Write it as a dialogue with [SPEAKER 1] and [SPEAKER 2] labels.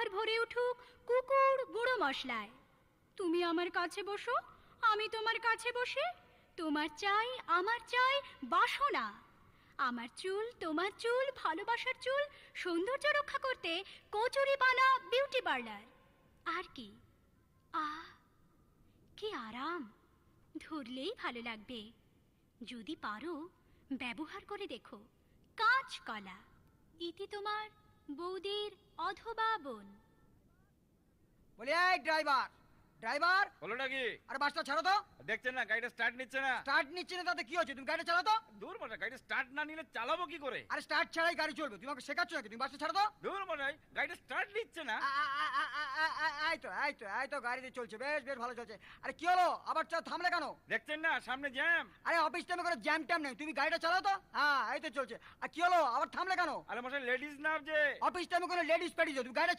[SPEAKER 1] ঘর ভরে উঠুক কুকুর গুঁড়ো মশলায়। তুমি আমার কাছে বসো, আমি তোমার কাছে বসে, তোমার চাই আমার চাই বাসনা। আমার চুল তোমার চুল, ভালোবাসার চুল সৌন্দর্য রক্ষা করতে কচুরিপানা বিউটি পার্লার। আর কি কি আরাম, ধরলেই ভালো লাগবে। যদি পারো ব্যবহার করে দেখো কাঁচকলা। ইতি তোমার বৌদির অধবা বোন।
[SPEAKER 2] বলি এই ড্রাইভার, ড্রাইভার
[SPEAKER 3] হলোটা কি?
[SPEAKER 2] আরে বাসটা ছাড়ো তো।
[SPEAKER 3] দেখছেন না গাড়িটা স্টার্ট নিচ্ছে না?
[SPEAKER 2] স্টার্ট নিচ্ছে না তাতে কি হচ্ছে? তুমি গাড়িটা চালাও তো।
[SPEAKER 3] দূর মনে, গাড়িটা স্টার্ট না নিলে চালাবো কি করে?
[SPEAKER 2] আরে স্টার্ট ছাড়াই গাড়ি চলবে, তুমি আমাকে শেখাচ্ছ নাকি? তুমি বাসটা ছাড়ো তো।
[SPEAKER 3] দূর মনে, গাড়িটা স্টার্ট নিচ্ছে না।
[SPEAKER 2] এই তো গাড়িতে চলছে, বেশ বেশ ভালো চলছে। আরে কি হলো, আবার থামলে কেন?
[SPEAKER 3] দেখছেন না সামনে জ্যাম।
[SPEAKER 2] আরে অফিস টাইমে করে জ্যাম ট্যাম নেই, তুমি গাড়িটা চালাও তো। হ্যাঁ এই তো চলছে। আর কি হলো, আবার থামলে কেন?
[SPEAKER 3] আরে মশাই লেডিস না যে।
[SPEAKER 2] অফিস টাইমে করে লেডিস পেডিস, তুমি গাড়িটা